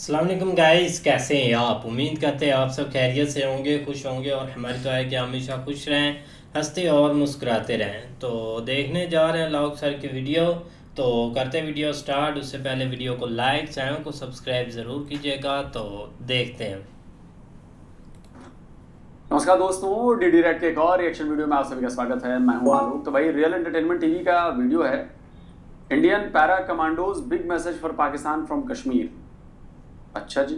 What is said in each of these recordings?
अस्सलाम वालेकुम गाइस, कैसे हैं आप? उम्मीद करते हैं आप सब खैरियत से होंगे, खुश होंगे और हमारी दुआ है कि हमेशा खुश रहें, हंसते और मुस्कुराते रहें। तो देखने जा रहे हैं लाउक सर की वीडियो। तो करते वीडियो स्टार्ट। उससे पहले वीडियो को लाइक, चैनल को सब्सक्राइब ज़रूर कीजिएगा। तो देखते हैं। नमस्कार दोस्तों, डीडी रेड के एक और रिएक्शन वीडियो में आप सभी का स्वागत है। मैं हूं आलोक। तो भाई, रियल एंटरटेनमेंट टीवी का वीडियो है। Indian para commandos big message for Pakistan from Kashmir. अच्छा जी,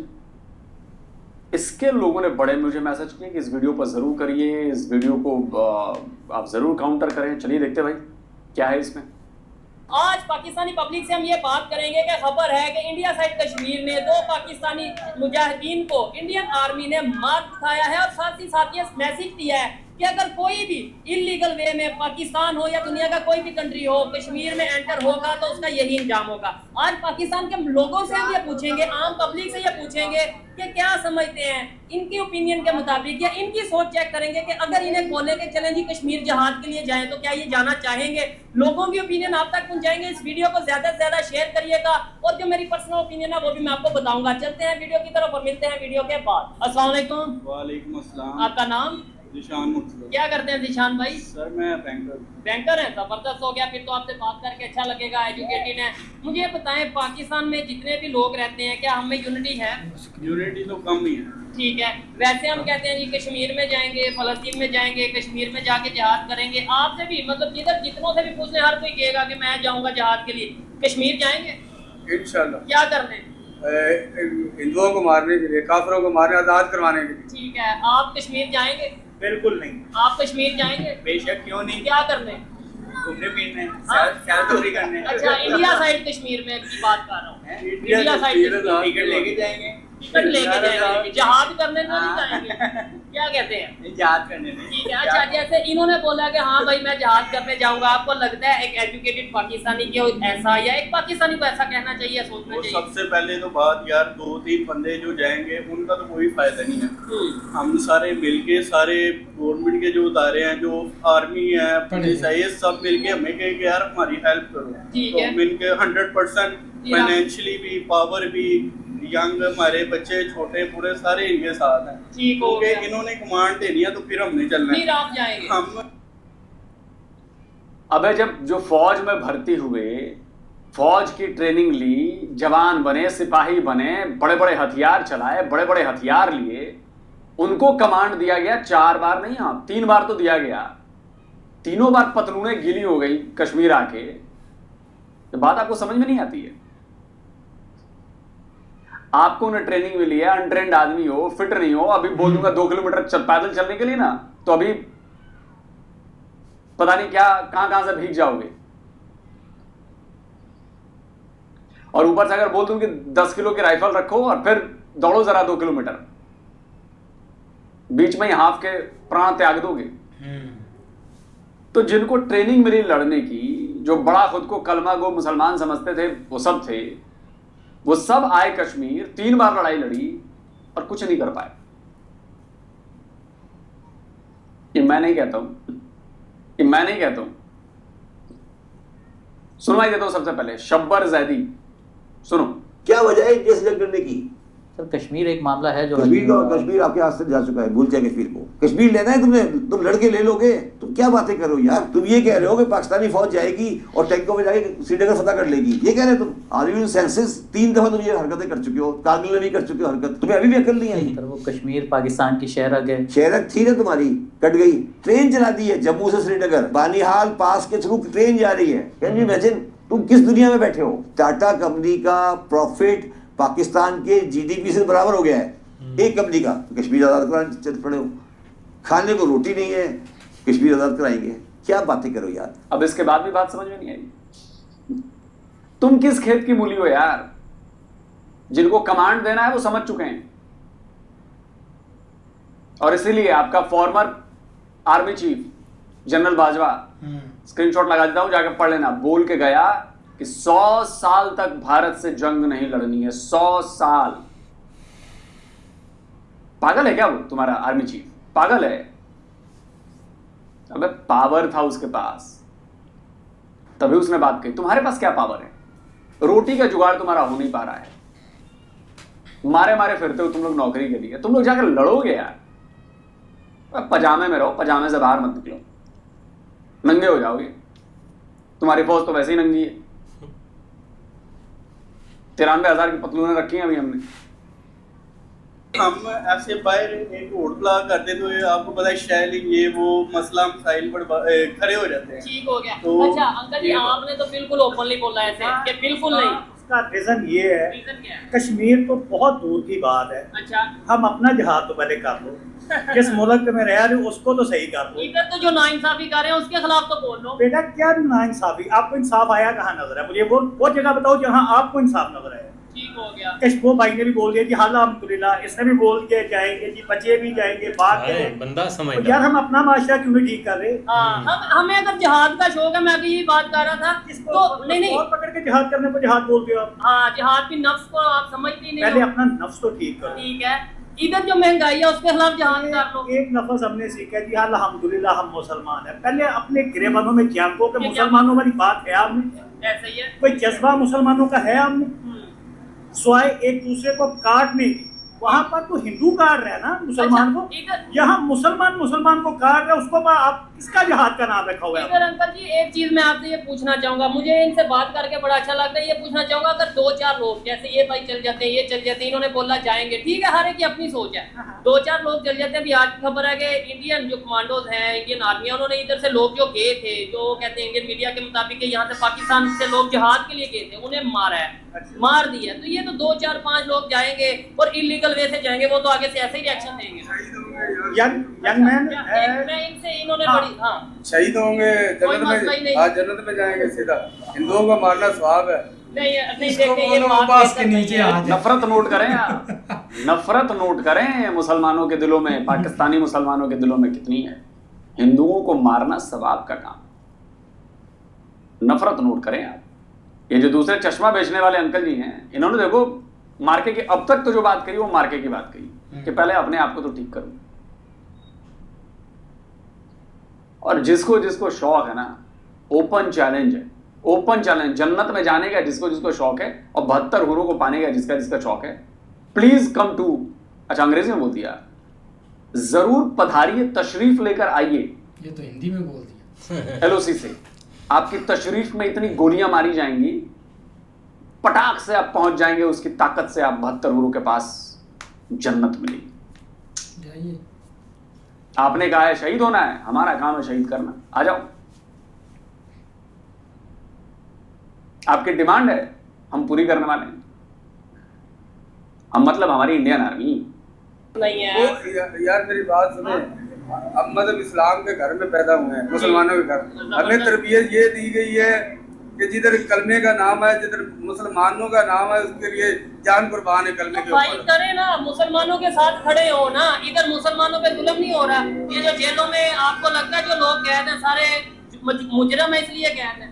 इसके लोगों ने बड़े मुझे मैसेज किए कि इस वीडियो पर जरूर करिए, इस वीडियो को आप जरूर काउंटर करें। चलिए देखते भाई क्या है इसमें। आज पाकिस्तानी पब्लिक से हम ये बात करेंगे कि खबर है कि इंडिया साइड कश्मीर में 2 पाकिस्तानी मुजाहिदीन को इंडियन आर्मी ने मार दिखाया है और साथ ही साथ ये मैसेज दिया है कि अगर कोई भी इलीगल वे में पाकिस्तान हो या दुनिया का कोई भी कंट्री हो कश्मीर में एंटर होगा तो उसका यही अंजाम होगा। आज पाकिस्तान के लोगों से हम ये पूछेंगे, आम पब्लिक से ये पूछेंगे कि क्या समझते हैं, इनकी ओपिनियन के मुताबिक या इनकी सोच चेक करेंगे कि अगर इन्हें बोले कि चलें जी कश्मीर जहाद के लिए जाएं तो क्या ये जाना चाहेंगे। लोगों की ओपिनियन आप तक पहुंचाएंगे। इस वीडियो को ज्यादा से ज्यादा शेयर करिएगा और जो मेरी पर्सनल ओपिनियन है वो भी मैं आपको बताऊंगा। चलते हैं वीडियो की तरफ और मिलते हैं वीडियो के बाद। अस्सलाम वालेकुम। वालेकुम अस्सलाम। आपका नाम? जिशान मुर्तज़ा। क्या करते हैं जिशान भाई? सर मैं बैंकर। बैंकर है, जबरदस्त हो गया। फिर तो आपसे बात करके अच्छा लगेगा, एजुकेटेड है। मुझे ये बताएं, पाकिस्तान में जितने भी लोग रहते हैं क्या हम में यूनिटी है? यूनिटी तो कम ही है। ठीक है। वैसे हम कहते हैं जी कश्मीर में जाएंगे, फलस्तीन में जाएंगे, कश्मीर में जाके जिहाद करेंगे। आपसे भी मतलब जिधर जितनों से भी पूछने हर कोई कहेगा कि मैं जाऊंगा जिहाद के लिए। कश्मीर जाएंगे इंशाल्लाह। क्या करने? हिंदुओं को मारने के लिए, काफिरों को मारने, आज़ाद करवाने के लिए। ठीक है। आप कश्मीर जाएंगे? बिल्कुल नहीं। आप कश्मीर जाएंगे? बेशक, क्यों नहीं। क्या करने? घूमने फिरने, हाँ? सैर तफरी करने। अच्छा, इंडिया साइड कश्मीर में की बात कर रहा हूँ। इंडिया साइड टिकट लेके जाएंगे। टिकट लेके जाएंगे, जहाद करने को नहीं जाएंगे। क्या कहते हैं? जहाद करने में। ठीक है। अच्छा, जैसे इन्होंने बोला कि हाँ भाई मैं जहाद करने जाऊंगा, आपको लगता है एक एजुकेटेड पाकिस्तानी को ऐसा या एक पाकिस्तानी को ऐसा कहना चाहिए, सोचना चाहिए? सबसे पहले तो बात यार, 2-3 बंदे जो जाएंगे उनका तो कोई फायदा नहीं है। हम सारे मिलके, सारे गवर्नमेंट के जो इदारे हैं, जो आर्मी है, पुलिस है, ये सब मिलके हमें कहे कि यार हमारी हेल्प करो। ठीक है। तो मिलके 100% फाइनेंशियली भी, पावर भी, यंग हमारे बच्चे छोटे बूढ़े सारे इनके साथ हैं। ठीक हो गया। इन्होंने कमांड देनी है तो फिर हमने चलना फिर आप जाएंगे? हम अबे जब जो फौज में भर्ती हुए, फौज की ट्रेनिंग ली, जवान बने, सिपाही बने, बड़े बड़े हथियार चलाए, बड़े बड़े हथियार लिए, उनको कमांड दिया गया 4 बार नहीं, हाँ 3 बार तो दिया गया। तीनों बार पतलूनें गीली हो गई कश्मीर आके। तो बात आपको समझ में नहीं आती है। आपको उन्हें ट्रेनिंग मिली है, अनट्रेंड आदमी हो, फिट नहीं हो, अभी बोल दूंगा 2 किलोमीटर पैदल चलने के लिए ना, तो अभी पता नहीं क्या कहां से भीग जाओगे। और ऊपर से अगर बोल दूं कि 10 किलो की राइफल रखो और फिर दौड़ो जरा 2 किलोमीटर, बीच में ही हाफ के प्राण त्याग दोगे। तो जिनको ट्रेनिंग मिली लड़ने की, जो बड़ा खुद को कलमा गो मुसलमान समझते थे, वो सब थे, वो सब आए कश्मीर, 3 बार लड़ाई लड़ी और कुछ नहीं कर पाए। ये मैं नहीं कहता हूं, ये मैं नहीं कहता हूं। सुनवाई देता हूं सबसे पहले शब्बर जैदी, सुनो। क्या वजह है इंडिया से जंग करने की? सर कश्मीर एक मामला है जो कश्मीर आपके हाथ से जा चुका है, भूल जाए कश्मीर को। कश्मीर लेना है तुमने, तुम लड़के ले लोगे। तुम क्या बातें कर रहे हो यार? तुम ये कह रहे हो कि पाकिस्तानी फौज जाएगी और टैंकों में जाके श्रीनगर फतह कर लेगी, ये कह रहे हो तुम? Are you in senses? 3 दफा तुम ये हरकतें कर चुके हो, कारगिल में भी कर चुके हो हरकत, तुम्हें अभी भी अकल नहीं आई। सर वो कश्मीर पाकिस्तान की शहरग है। शहरक थी ना तुम्हारी, कट गई। ट्रेन चला दी है जम्मू से श्रीनगर, बानीहाल पास के थ्रू ट्रेन जा रही है। Can you imagine? तुम किस दुनिया में बैठे हो? टाटा कंपनी का प्रॉफिट पाकिस्तान के जीडीपी से बराबर हो गया है, एक कंपनी का। कश्मीर आजाद कराने चल पड़े हो, खाने को रोटी नहीं है, कश्मीर आजाद कराएंगे। क्या बातें करो यार। अब इसके बाद भी बात समझ में नहीं आई। तुम किस खेत की मूली हो यार? जिनको कमांड देना है वो समझ चुके हैं, और इसीलिए आपका farmer army chief general Bajwa, screenshot लगा देता हूं, जाकर पढ़ लेना, बोल के गया कि 100 साल तक भारत से जंग नहीं लड़नी है। 100 साल। पागल है क्या वो तुम्हारा आर्मी चीफ? पागल है? अबे पावर था उसके पास, तभी उसने बात कही। तुम्हारे पास क्या पावर है? रोटी का जुगाड़ तुम्हारा हो नहीं पा रहा है। मारे मारे फिरते हो तुम लोग नौकरी के लिए, तुम लोग जाकर लड़ोगे यार। पजामे में रहो, पजामे से बाहर मत निकलो, नंगे हो जाओगे। तुम्हारी फौज तो वैसे ही नंगी है। 93,000 की पतलूनें रखी हैं अभी हमने। हम ऐसे बाहर एक होटला करते तो आपको पता है शैलिंग ये वो मसला मसाइल पर खड़े हो जाते हैं। ठीक हो गया। तो अच्छा अंकल जी, आपने तो बिल्कुल ओपनली बोला है ऐसे कि बिल्कुल नहीं। इसका रीजन ये है, रीजन क्या है? कश्मीर तो बहुत दूर की बात है। अच्छा, हम अपना जहाज तो पहले कर लो, जिस मुल्क में रह रहे हो उसको तो सही कर लो। इधर तो जो नाइंसाफी कर रहे हैं उसके खिलाफ तो बोल लो। बेटा क्या नाइंसाफी, आपको इंसाफ आया कहाँ नजर है? मुझे वो जगह बताओ जहाँ आपको इंसाफ नजर आया। ठीक हो गया। कश्मीर भाई ने भी बोल दिया जी अल्हम्दुलिल्लाह, इसने भी बोल दिया जाएंगे जी, बच्चे भी जाएंगे, बात करें। बंदा तो समझदार। यार हम अपना माशरा क्यों नहीं ठीक कर रहे? हाँ, हमें अगर जिहाद का शौक है, मैं अभी यही बात कर रहा था तो नहीं और पकड़ के जिहाद करने को जिहाद बोलते हो आप। हाँ, जिहाद भी नफ्स को आप समझते ही नहीं पहले हो। अपना नफ्स तो ठीक करो। ठीक है, इधर जो महंगाई है उसके खिलाफ जिहाद कर लो। एक नफस हमने सीखा जी अल्हम्दुलिल्लाह हम मुसलमान है। पहले अपने गिरेबानों में झांको कि ये मुसलमानों वाली बात है आपने? ऐसा ही है। कोई जज्बा मुसलमानों का है आपने? स्वाय एक दूसरे को काटने की। वहां पर तो हिंदू काट रहे हैं ना मुसलमान अच्छा, को, इधर यहाँ मुसलमान को काट रहे हैं, उसको आप किसका जिहाद का नाम रखा हुआ है? इधर अंकल जी एक चीज मैं आपसे ये पूछना चाहूंगा, मुझे इनसे बात करके बड़ा अच्छा लगता है। ये पूछना चाहूंगा, अगर 2-4 लोग जैसे ये भाई चल जाते हैं, ये चल जाते हैं, इन्होंने बोला जाएंगे, ठीक है, हर एक की अपनी सोच है। 2-4 लोग चल जाते हैं। अभी आज की खबर है कि इंडियन जो कमांडोज हैं, इंडियन आर्मी है, उन्होंने इधर से लोग जो गए थे, जो कहते हैं इंडियन मीडिया के मुताबिक कि यहाँ से पाकिस्तान से लोग जिहाद के लिए गए थे, उन्हें मारा है, मार दिया। तो ये तो 2-4-5 लोग जाएंगे और इलीगल वे से जाएंगे, वो तो आगे से ऐसे ही रिएक्शन देंगे। यंग मैन मैं इनसे इन्होंने बड़ी हाँ शहीद होंगे, कोई जन्नत मसला ही में, नहीं। आज जन्नत में जाएंगे सीधा। हिंदुओं को मारना स्वाब है। नहीं इसको देखते ये बोलो बात बास के बेहतर नीचे नहीं है। आ जाए। नफरत नोट करें आप, नफरत नोट करें मुसलमानों के दिलों में, पाकिस्तानी मुसलमानों के दिलों में कितनी है। हिंदुओं को मारना सवाब का काम, नफरत नोट करें आप। ये जो दूसरे चश्मा बेचने वाले अंकल जी हैं, इन्होंने देखो मार्के की अब तक तो जो बात कही वो मार्के की बात कही कि पहले अपने आप को तो ठीक करो। और जिसको जिसको शौक है ना, ओपन चैलेंज है, ओपन चैलेंज, जन्नत में जाने का जिसको जिसको शौक है और 72 हुरों को पाने का जिसका जिसका शौक है, प्लीज कम टू, अच्छा अंग्रेजी में बोल दिया, जरूर पधारिए, तशरीफ लेकर आइए। ये तो हिंदी में बोल दिया। एलओसी से आपकी तशरीफ में इतनी गोलियां मारी जाएंगी, पटाख से आप पहुंच जाएंगे, उसकी ताकत से आप 72 हुरों के पास जन्नत मिलेगी। जाइए। आपने कहा है शहीद होना है, हमारा काम है शहीद करना, आ जाओ। आपकी डिमांड है, हम पूरी करने वाले हैं। हम मतलब हमारी इंडियन आर्मी नहीं है। यार मेरी बात सुने, अब मतलब इस्लाम के घर में पैदा हुए हैं, मुसलमानों के घर। हमें तरबियत ये दी गई है कि जिधर कलमे का नाम है, जिधर मुसलमानों का नाम है, उसके लिए जान कुर्बान है कलमे के भाई ऊपर। करे ना, मुसलमानों के साथ खड़े हो ना। इधर मुसलमानों पे जुल्म नहीं हो रहा। ये जो जेलों में आपको लगता है जो लोग कैद हैं सारे मुजरम है इसलिए कैद हैं।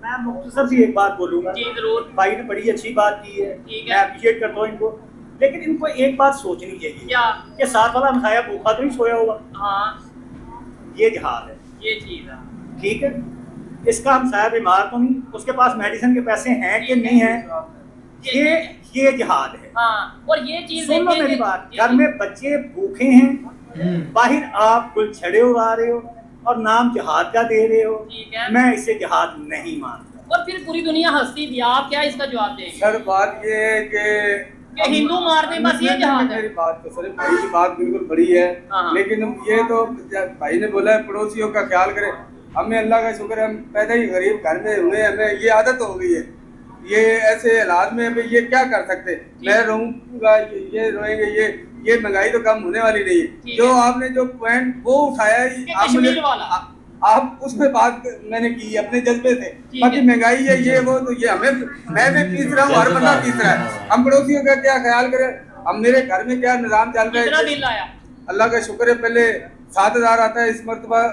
मैं मुख्तसर सी एक बात बोलूंगा। जी जरूर। भाई ने बड़ी अच्छी बात की है, ठीक मैं है। अप्रिशिएट करता हूँ इनको, लेकिन इनको एक बात सोचनी चाहिए क्या? कि साथ वाला हमसाया भूखा तो नहीं सोया होगा। हाँ ये जिहाद है, ये चीज है। ठीक है। इसका हमसाया बीमार तो नहीं, उसके पास मेडिसिन के पैसे हैं कि नहीं है, ये जिहाद है। हाँ, और ये चीज सुन लो देखेंगे- मेरी बात, घर में बच्चे भूखे हैं, बाहर आप गुलछड़े उड़ा रहे हो और नाम जिहाद का दे रहे हो। ठीक है। मैं इसे जिहाद नहीं मानता। और फिर पूरी दुनिया हंसती थी। आप क्या इसका जवाब देंगे सर बात ये है कि हिंदू मार दें, बस ये जहाद है। मेरी बात तो सर भाई की बात बिल्कुल बड़ी है, हाँ। लेकिन ये तो भाई ने बोला है पड़ोसियों का ख्याल करें। हमें अल्लाह का शुक्र है, हम पैदा ही गरीब घर में हुए, हमें ये आदत हो गई है। ये ऐसे हालात में अभी ये क्या कर सकते, मैं रहूँगा, ये रोएंगे, ये महंगाई तो कम होने वाली नहीं है। जो आपने जो पॉइंट वो उठाया आप कश्मीर वाला। आप उस पे बात मैंने की अपने जज्बे से, ठीक बाकी है। महंगाई है ये वो, तो ये हमें, मैं भी पीस रहा हूँ, हर बंदा पीस रहा है। हम पड़ोसियों का क्या ख्याल करें, अब मेरे घर में क्या निजाम चल रहा कितना है, बिल आया? अल्लाह का शुक्र है। पहले 7,000 आता है, इस मरतबा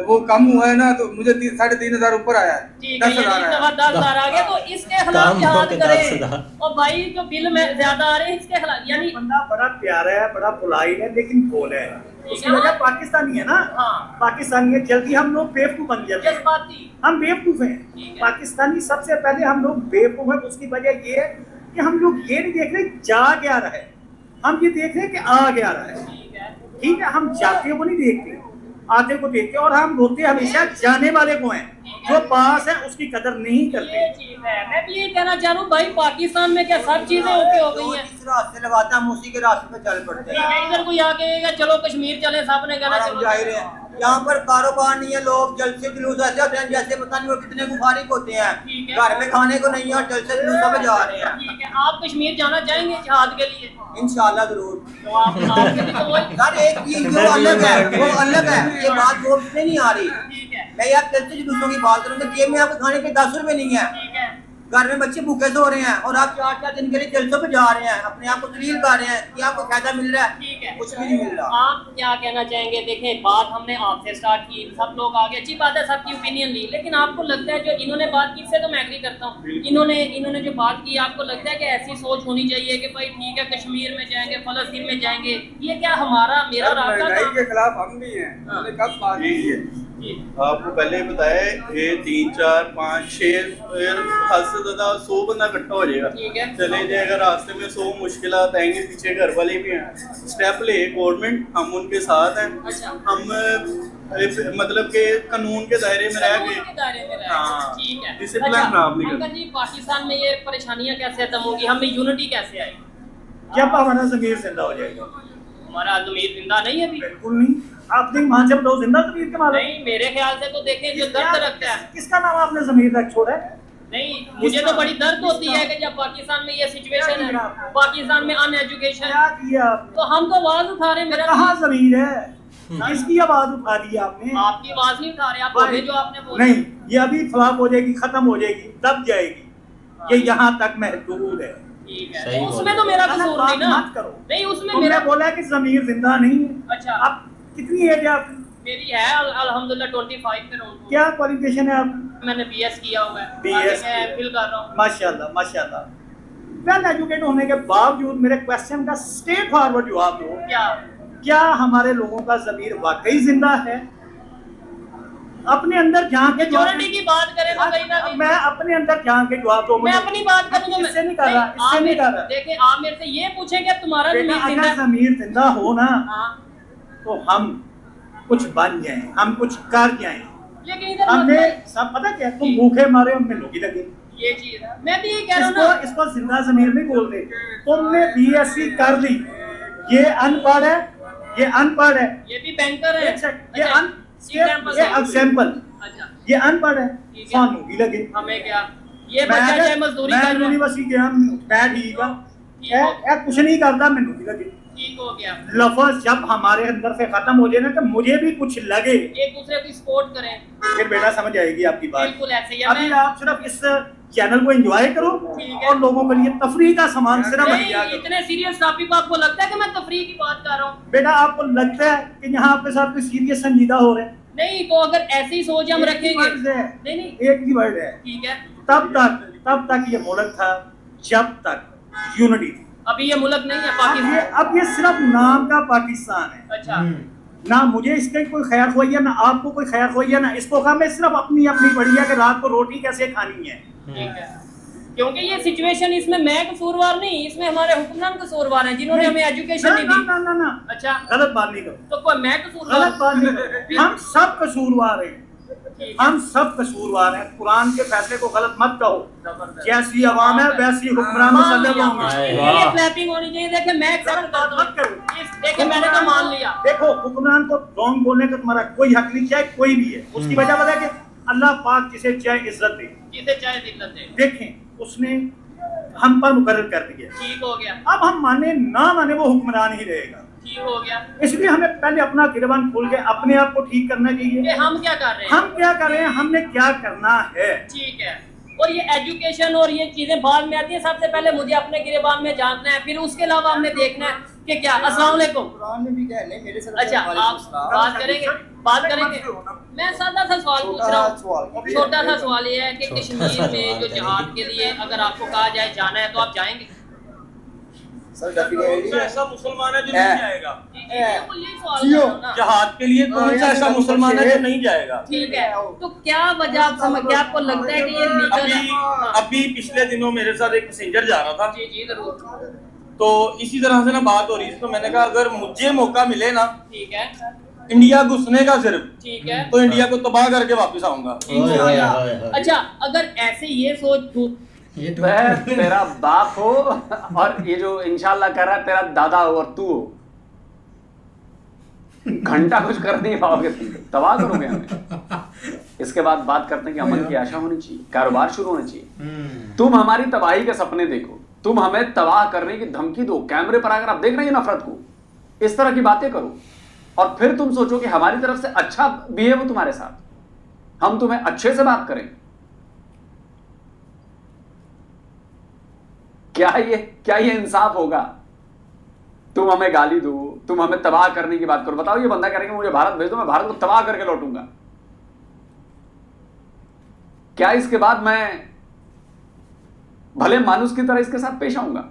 वो कम हुआ है ना, तो मुझे 3,500 ऊपर आया है, ठीक है, ये 10,000 इस आया। दफा 10,000 आ गया, तो इसके खिलाफ काम जिहाद होके करें। 10,000। और भाई जो बिल में ज्यादा आ रहे हैं इसके खिलाफ, यानी बंदा बड़ा प्यारा है, बड़ा पोलाइट है, लेकिन भोला है। उसकी वजह पाकिस्तानी है ना, हाँ। पाकिस्तानी है, जल्दी हम लोग बेवकूफ बन जाते हैं। जज्बाती। हम बेवकूफ हैं। ठीक है। पाकिस्तानी सबसे पहले हम लोग बेवकूफ हैं। उसकी वजह ये है कि हम लोग ये नहीं देख रहे जा क्या रहा है, हम ये देख रहे हैं कि आ क्या रहा है। ठीक है, हम जाते को नहीं देखते, आते को देखते, और हम रोते हमेशा जाने वाले को हैं, जो पास है उसकी कदर नहीं करते। ये चीज है, मैं भी ये कहना चाह रहा हूँ भाई, पाकिस्तान में क्या सब चीजें ओके हो गई हैं? जिस रास्ते लगाता है हम उसी के रास्ते पे चल पड़ते ठीक हैं। है, इधर कोई आके कहेगा चलो कश्मीर चले, सब ने कहना हम चलो जा ही रहे हैं। यहाँ पर कारोबार नहीं है, लोग जलसे जुलूस ऐसे होते हैं जैसे पता नहीं वो कितने मुखारिक होते हैं, ठीक है। घर में खाने को नहीं है और जलसे जुलूसों में जा रहे हैं। ठीक है, आप कश्मीर जाना चाहेंगे जिहाद के लिए? इंशाल्लाह जरूर। तो आपके लिए तो वही सर एक चीज जो अलग है वो अलग है, ये बात वो से नहीं आ रही। ठीक है, मैं यार जलसे जुलूसों की बात करूँगा, जेब में आपके खाने के 10 रुपए नहीं है, ठीक है, घर में बच्चे भूखे सो रहे हैं और आप 4-4 दिन के लिए जलसों पे जा रहे हैं, अपने आप को दलील कर रहे हैं कि आपको फायदा मिल रहा है। ठीक है। कुछ भी नहीं मिल रहा। आप क्या कहना चाहेंगे? देखें, बात हमने आपसे स्टार्ट की, सब लोग आगे, अच्छी बात है, सबकी ओपिनियन ली, लेकिन आपको लगता है जो इन्होंने बात की, इससे तो मैं एग्री करता हूँ, इन्होंने जो बात की, आपको लगता है कि ऐसी सोच होनी चाहिए कि भाई ठीक है कश्मीर में जाएंगे, फलस्तीन में जाएंगे, ये क्या हमारा मेरा रास्ता महंगाई था? के खिलाफ हम भी हैं, हमने कब बात की है। आपको पहले बताया ये 3, 4, 5, 6 हद से ज्यादा 100 बंदा इकट्ठा हो जाएगा, ठीक है। चले जाएगा, रास्ते में 100 मुश्किलात आएंगे, पीछे घर वाले भी हैं, स्टेप ले गवर्नमेंट, हम उनके साथ हैं। अच्छा। हम मतलब के कानून के दायरे में रह कानून गए, के दायरे में रह हाँ, गए, ठीक है। डिसिप्लिन अच्छा, खराब नहीं अंकल जी, पाकिस्तान में ये परेशानियां कैसे खत्म होगी, हमें यूनिटी कैसे आएगी? जब हमारा ज़मीर जिंदा हो जाएगा। हमारा ज़मीर जिंदा नहीं है अभी? बिल्कुल नहीं, आप नहीं मान जब लोग जिंदा ज़मीर के मालिक। नहीं, मेरे ख्याल से तो देखें जो दर्द रखता है, किसका नाम आपने ज़मीर तक छोड़ा है? नहीं, मुझे तो बड़ी दर्द होती है कि जब पाकिस्तान में ये सिचुएशन है, पाकिस्तान में अनएजुकेशन, क्या किया आपने? तो हम तो आवाज उठा रहे हैं। मेरा कहाँ ज़मीर है? किसकी आवाज उठा दी आपने? आपकी आवाज नहीं उठा रहे, आप बोले जो आपने बोला। नहीं, ये अभी फ्लॉप हो जाएगी, खत्म हो जाएगी, दब जाएगी, ये यहाँ तक महदूद है। ठीक है, सही उसमें तो मेरा कसूर नहीं ना। मत करो। नहीं, उसमें तुमने मेरा बोला कि ज़मीर जिंदा नहीं है। अच्छा। अब कितनी एज है आपकी? मेरी है अल्हम्दुलिल्लाह 25 पे रहूं। क्या क्वालिफिकेशन है आपकी? मैंने बीएस किया हुआ है, BS आगे मैं एमफिल कर रहा हूँ। माशाल्लाह माशाल्लाह। वेल एजुकेटेड होने के बावजूद मेरे क्वेश्चन का स्ट्रेट फॉरवर्ड जवाब दो। क्या हमारे लोगों का ज़मीर वाकई जिंदा है? अपने अंदर झांक के मेजॉरिटी की बात करें तो कहीं ना कहीं मैं अपने अंदर झांक के जवाब दो। मैं अपनी बात करूं तो इससे नहीं कर रहा, इससे नहीं कर रहा। देखिए, आप मेरे से ये पूछें कि तुम्हारा बेटा, ज़मीर अगर जिंदा है? ज़मीर जिंदा हो ना, हाँ। तो हम कुछ बन जाएं, हम कुछ कर जाएं। लेकिन इधर हमने मतलब- सब पता क्या, तुम भूखे मारे हम मिलों की लगे। ये चीज है, मैं भी ये कह रहा हूँ ना। इसको जिंदा ज़मीर नहीं बोलते। तुमने BSc कर ली, ये अनपढ़ है, ये अनपढ़ है, ये भी बैंकर है। ये एग्जाम्पल एग्जाम्पल, अच्छा, ये अनपढ़ है, ठीक है। सानू की लगे। हमें क्या, ये बच्चा चाहे मजदूरी कर रहा है, यूनिवर्सिटी गया, मैं ठीक है, ए कुछ नहीं करता, मैनू की लगे। ठीक हो गया। लफ्ज जब हमारे अंदर से खत्म हो जाए ना, तो मुझे भी कुछ लगे, एक दूसरे की सपोर्ट करें, फिर बेटा समझ आएगी आपकी बात। बिल्कुल ऐसे ही है। अभी मैं आप सिर्फ इस चैनल को एंजॉय करो ठीक है। और लोगों के लिए तफरीह का सामान सिर्फ नहीं, मुहैया करो। इतने सीरियस टॉपिक आपको लगता है कि मैं तफरीह की बात कर रहा हूँ? बेटा, आपको लगता है कि यहाँ आपके साथ कोई सीरियस संजीदा हो रहे हैं? नहीं, तो अगर ऐसी सोच हम एक ही रखेंगे, वर्ड है, नहीं नहीं, एक ही वर्ड है, ठीक है, तब तक ये मुल्क था जब तक यूनिटी थी। अभी ये मुल्क नहीं है पाकिस्तान। अब ये सिर्फ नाम का पाकिस्तान है। अच्छा, ना मुझे इसके कोई खैर ख्वाहिया, ना आपको कोई खैर ख्वाहिया, ना इसको कहा, मैं सिर्फ अपनी बढ़िया कि रात को रोटी कैसे खानी है। ठीक है, क्योंकि ये सिचुएशन, इसमें मैं कसूरवार नहीं, इसमें हमारे हुक्मरान कसूरवार हैं जिन्होंने हमें एजुकेशन नहीं दी। ना, अच्छा, गलत बात नहीं करो, तो कोई मैं कसूरवार? गलत बात नहीं करो, हम सब कसूरवार हैं, हम सब कसूरवार हैं। कुरान के फैसले को गलत मत कहो। जैसी अवाम है वैसी हुक्मरान मुसल्लत होंगे। ये क्लैपिंग होनी चाहिए। देखिए, मैं एक्सेप्ट करता हूं। मत करो। देखिए, मैंने तो मान लिया। देखो, हुक्मरान को रॉन्ग बोलने का तुम्हारा कोई हक नहीं, चाहे कोई भी है। उसकी वजह पता है कि अल्लाह पाक जिसे चाहे इज्जत दे, जिसे चाहे दिक्कत दे। देखें, उसने हम पर मुकर्रर कर दिया। ठीक हो गया, अब हम माने ना माने वो हुक्मरान ही रहेगा। ठीक हो गया। इसलिए हमें पहले अपना गिरबान खोल के अपने आप को ठीक करना चाहिए कि हम क्या कर रहे हैं, हम क्या कर रहे हैं, हमने क्या करना है। ठीक है। और ये एजुकेशन और ये चीजें बाद में आती है। सबसे पहले मुझे अपने गिरबान में जानना है, फिर उसके अलावा हमने देखना है कि क्या। अस्सलाम वालेकुम। कुरान में भी क्या है, मेरे से अच्छा, आप बात करेंगे। मैं सादा सा सवाल पूछ रहा हूँ। छोटा सा सवाल ये है कि कश्मीर में जो जिहाद के लिए अगर आपको कहा जाए जाना है तो आप जाएंगे? सर डेफिनेटली ऐसा मुसलमान है जो नहीं जाएगा। जहाद के लिए कौन सा ऐसा मुसलमान है जो नहीं जाएगा? ठीक है, तो क्या वजह क्या आपको लगता है कि ये लीगल है? अभी पिछले दिनों मेरे साथ एक पैसेंजर जा रहा था, जी जी जरूर। तो इसी तरह से ना बात हो रही थी, तो मैंने कहा अगर मुझे मौका मिले ना ठीक है, इंडिया घुसने का सिर्फ, ठीक है, तो इंडिया को तबाह करके वापस आऊंगा। अच्छा अगर ऐसे ये सोच वह तेरा बाप हो और ये जो इंशाल्लाह कर रहा है तेरा दादा हो और तू हो, घंटा कुछ कर नहीं पाओगे तुम, तबाह करोगे हमें। इसके बाद बात करते हैं कि अमन की आशा होनी चाहिए, कारोबार शुरू होना चाहिए। तुम हमारी तबाही के सपने देखो, तुम हमें तबाह करने की धमकी दो, कैमरे पर अगर आप देख रहे हैं नफरत को, इस तरह की बातें करो और फिर तुम सोचो कि हमारी तरफ से अच्छा बिहेव हो तुम्हारे साथ, हम तुम्हें अच्छे से बात करें। क्या ये इंसाफ होगा? तुम हमें गाली दो, तुम हमें तबाह करने की बात करो। बताओ ये बंदा करेंगे मुझे भारत भेज दो, मैं भारत को तबाह करके लौटूंगा। क्या इसके बाद मैं भले मानुस की तरह इसके साथ पेश आऊंगा?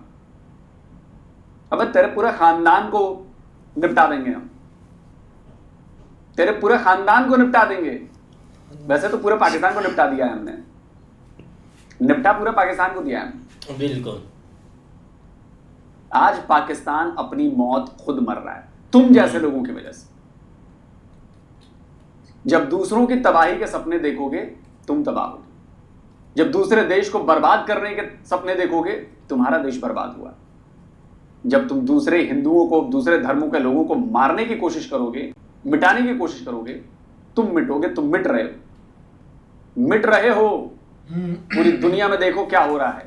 अबे तेरे पूरे खानदान को निपटा देंगे हम, तेरे पूरे खानदान को निपटा देंगे। वैसे तो पूरे पाकिस्तान को निपटा दिया है हमने, निपटा पूरे पाकिस्तान को दिया है। बिल्कुल। आज पाकिस्तान अपनी मौत खुद मर रहा है, तुम जैसे लोगों की वजह से। जब दूसरों की तबाही के सपने देखोगे तुम तबाह होगे, जब दूसरे देश को बर्बाद करने के सपने देखोगे तुम्हारा देश बर्बाद हुआ। जब तुम दूसरे हिंदुओं को, दूसरे धर्मों के लोगों को मारने की कोशिश करोगे, मिटाने की कोशिश करोगे, तुम मिटोगे। तुम मिट रहे हो, मिट रहे हो। पूरी दुनिया में देखो क्या हो रहा है।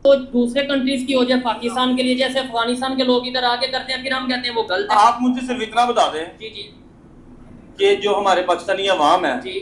तो दूसरे कंट्रीज की वजह पाकिस्तान के लिए, जैसे अफगानिस्तान के लोग इधर आके करते हैं, फिर हम कहते हैं वो गलत है। आप मुझे सिर्फ इतना बता दें जी जी कि जो हमारे पाकिस्तानी अवाम है, जी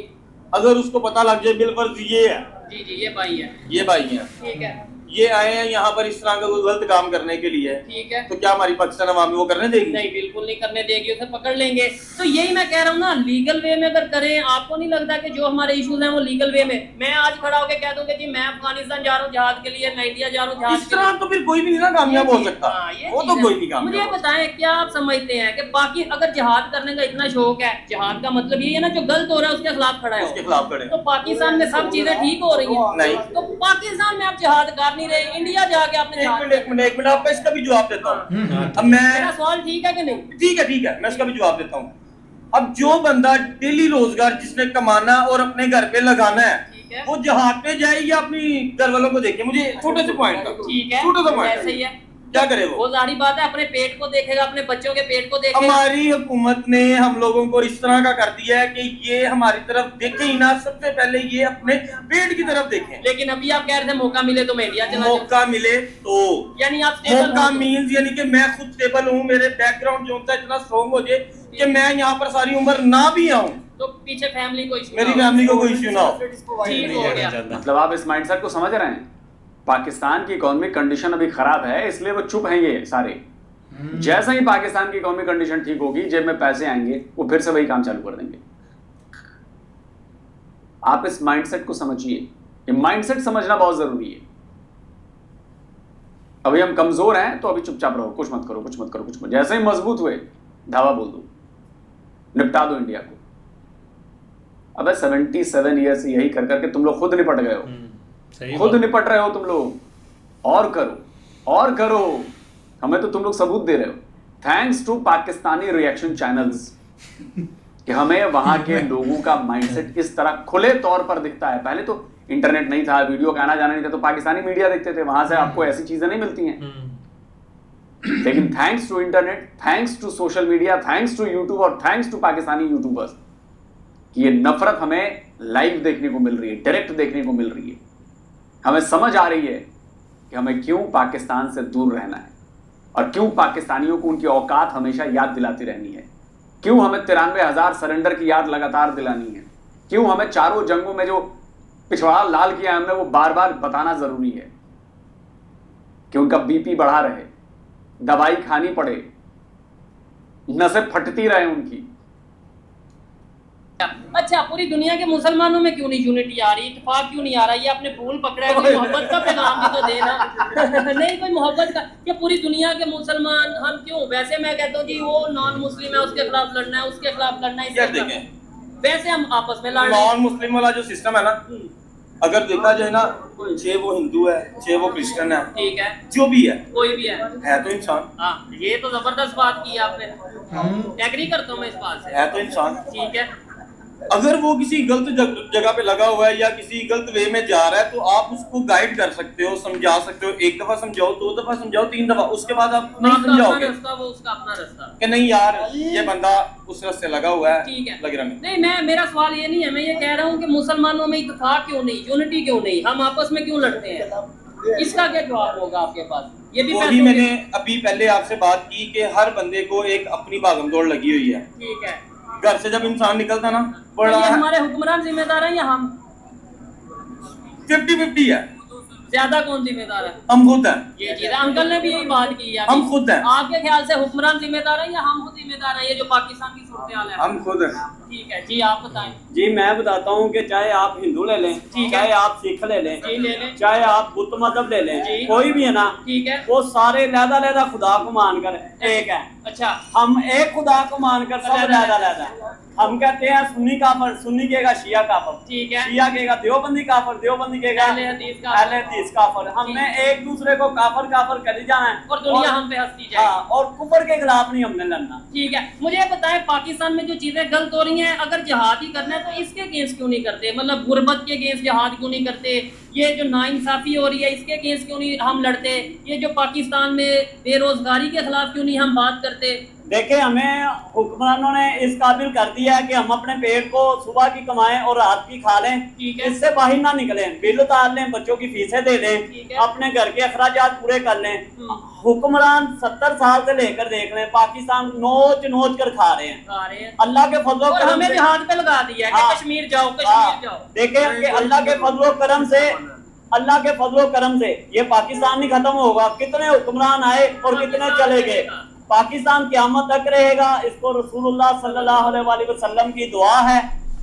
अगर उसको पता लग जाए बिलफर्ज ये है, जी जी, ये भाई है, ये भाई है, ठीक है, ये आए हैं यहाँ पर इस तरह का कोई गलत काम करने के लिए, ठीक है, तो क्या हमारी पाकिस्तान अवामी वो करने देगी? नहीं बिल्कुल नहीं करने देगी, उसे पकड़ लेंगे। तो यही मैं कह रहा हूँ ना, लीगल वे में अगर करें, आपको नहीं लगता कि जो हमारे इश्यूज हैं वो लीगल वे में, मैं आज खड़ा होकर कह दूंगा जी मैं अफगानिस्तान जा रहा हूँ जहाज के लिए, मैं इंडिया जा रहा हूँ जहाज इस तरह तो फिर कोई भी नहीं ना कामयाब हो सकता। वो तो कोई नहीं कामयाब। मुझे बताएं, क्या आप समझते हैं कि बाकी अगर जिहाद करने का इतना शौक है, जिहाद का मतलब ये है ना जो गलत हो रहा है उसके खिलाफ खड़ा है, उसके खिलाफ खड़े, तो पाकिस्तान में सब चीजें ठीक हो रही हैं? नहीं, तो पाकिस्तान में आप जिहाद कर नहीं रहे, इंडिया जाके आपने एक मिनट आपका इसका भी जवाब देता हूँ। अब मेरा सवाल ठीक है कि नहीं? ठीक है, मैं इसका भी जवाब देता हूँ। अब जो बंदा डेली रोजगार जिसने कमाना और अपने घर पे लगाना है, वो जहाज पे जाए या अपनी घर वालों को देखे? मुझे छोटे से पॉइंट, ठीक है, छोटा सा पॉइंट, ऐसे ही है, क्या करे वो जाहिर बात है अपने पेट को देखेगा, अपने बच्चों के पेट को देखेगा। हमारी हुकूमत ने हम लोगों को इस तरह का कर दिया है कि ये हमारी तरफ देखे ही ना, सबसे पहले ये अपने पेट की तरफ देखें। लेकिन अभी आप कह रहे थे मौका मिले तो मैं इंडिया चला जाऊं। मौका मिले तो, यानी आप स्टेबल मौका मीन्स यानी कि मैं खुद स्टेबल हूँ, मेरे बैकग्राउंड जो होता है इतना स्ट्रॉन्ग हो जाए कि मैं यहाँ पर सारी उम्र ना भी आऊँ, तो पीछे फैमिली को इश्यू, मेरी फैमिली को कोई इश्यू ना हो। ठीक हो गया। मतलब आप इस माइंडसेट को समझ रहे हैं? पाकिस्तान की इकोनॉमिक कंडीशन अभी खराब है, इसलिए वो चुप हैं ये सारे। जैसे ही पाकिस्तान की इकोनॉमिक कंडीशन ठीक होगी, जेब में पैसे आएंगे, वो फिर से वही काम चालू कर देंगे। आप इस माइंडसेट को समझिए, ये माइंडसेट समझना बहुत जरूरी है। अभी हम कमजोर हैं तो अभी चुपचाप रहो, कुछ मत करो, कुछ मत करो, कुछ मत। जैसे ही मजबूत हुए धावा बोल दो, निपटा दो इंडिया को। अबे 77 ईयर से यही कर करके तुम लोग खुद निपट गए हो, खुद निपट रहे हो तुम लोग। और करो और करो, हमें तो तुम लोग सबूत दे रहे हो। Thanks to Pakistani reaction channels कि हमें वहां के लोगों का माइंडसेट इस तरह खुले तौर पर दिखता है। पहले तो इंटरनेट नहीं था, वीडियो का आना जाना नहीं था, तो पाकिस्तानी मीडिया देखते थे, वहां से आपको ऐसी चीजें नहीं मिलती हैं। लेकिन thanks to internet, thanks to social media, thanks to YouTube और थैंक्स टू पाकिस्तानी यूट्यूबर्स, ये नफरत हमें लाइव देखने को मिल रही है, डायरेक्ट देखने को मिल रही है। हमें समझ आ रही है कि हमें क्यों पाकिस्तान से दूर रहना है और क्यों पाकिस्तानियों को उनकी औकात हमेशा याद दिलाती रहनी है, क्यों हमें 93,000 सरेंडर की याद लगातार दिलानी है, क्यों हमें चारों जंगों में जो पिछवाड़ा लाल किया हमने वो बार बार बताना जरूरी है कि उनका बीपी बढ़ा रहे, दवाई खानी पड़े, नसें फटती रहे उनकी। अच्छा, पूरी दुनिया के मुसलमानों में क्यों नहीं यूनिटी आ रही, इत्तेफाक क्यों नहीं आ रहा? ये आपने फूल पकड़ा है, कोई मोहब्बत का पैगाम भी तो देना। नहीं, कोई मोहब्बत का, कि पूरी दुनिया के मुसलमान हम क्यों? वैसे मैं कहता हूँ जी वो नॉन मुस्लिम है, उसके खिलाफ लड़ना है, उसके खिलाफ लड़ना है, वैसे हम आपस में लड़। नॉन मुस्लिम वाला जो सिस्टम है ना, अगर देखा जाए ना, चाहे वो हिंदू है चाहे वो क्रिश्चियन है, ठीक है, जो भी है, कोई भी है तो इंसान। हाँ, ये तो जबरदस्त बात की आपने, एग्री करता हूँ मैं इस बात से। है तो इंसान, ठीक है। अगर वो किसी गलत जगह पे लगा हुआ है या किसी गलत वे में जा रहा है तो आप उसको गाइड कर सकते हो, समझा सकते हो। एक दफा समझाओ, 2 दफा समझाओ, 3 दफा, उसके बाद आप नहीं समझाओगे वो उसका अपना रास्ता कि नहीं यार ये बंदा उस रास्ते लगा हुआ है, ठीक है, लग रहा नहीं, मेरा सवाल ये नहीं है, मैं ये कह रहा हूँ कि मुसलमानों में इत्तेफाक क्यों नहीं, यूनिटी क्यों नहीं, हम आपस में क्यों लड़ते हैं? इसका क्या जवाब होगा आपके पास? ये भी वही मैंने अभी पहले आपसे बात की कि हर बंदे को एक अपनी भागमदौड़ लगी हुई है। ठीक है। घर से जब इंसान निकलता ना, बड़ा ये हमारे हुक्मरान जिम्मेदार हैं या हम? 50-50 है। ज्यादा कौन जिम्मेदार है? हम खुद हैं। ये चीज अंकल ने भी यही बात की है, हम खुद हैं। आपके ख्याल से हुक्मरान जिम्मेदार है या हम खुद जिम्मेदार हैं? ये जो पाकिस्तान की सूरत हाल है, हम खुद हैं। ठीक है जी, आप बताएं। जी मैं बताता हूँ कि चाहे आप हिंदू ले लें, चाहे आप सिख ले लें, चाहे आप बुद्ध मजहब ले लें, कोई भी है ना, ठीक है, वो सारे लहदा खुदा को मानकर एक है। अच्छा, हम एक खुदा को मानकर सब लहदा हम कहते हैं सुन्नी काफर, सुन्नी कहेगा शिया काफर, ठीक है, शिया कहेगा देवबंदी काफर, देवबंदी कहेगा अहले हदीस काफर। हमने एक दूसरे को काफर काफर कर जाना है और दुनिया हम पे हंसती जाए। हाँ, और कुफर के खिलाफ नहीं हमने लड़ना। ठीक है, मुझे बताएं पाकिस्तान में जो चीजें गलत हो रही हैं, अगर जिहाद ही करना है तो इसके अगेंस्ट क्यों नहीं करते? मतलब गुर्बत के अगेंस्ट जिहाद क्यों नहीं करते? ये जो नाइंसाफी हो रही है इसके अगेंस्ट क्यों नहीं हम लड़ते? ये जो पाकिस्तान में बेरोजगारी के खिलाफ क्यों नहीं हम बात करते? देखे, हमें हुक्मरानों ने इस काबिल कर दिया है कि हम अपने पेट को सुबह की कमाएं और रात की खा लें, इससे बाहर ना निकलें, बिल उतार लें, बच्चों की फीसें दे दें, अपने घर के अखराजात पूरे कर लें। हुक्मरान 70 साल से लेकर देख लें, पाकिस्तान नोच कर खा रहे हैं। अल्लाह के फजलो करम हमें भी हाथ पे लगा दिया है कि कश्मीर जाओ, कश्मीर जाओ। देखें अल्लाह के फजलो करम से, अल्लाह के फजलो करम से ये पाकिस्तान नहीं खत्म होगा। कितने हुक्मरान आए और कितने चले गए, पाकिस्तान क़यामत तक रहेगा। इसको रसूलुल्लाह सल्लल्लाहु अलैहि वसल्लम की दुआ है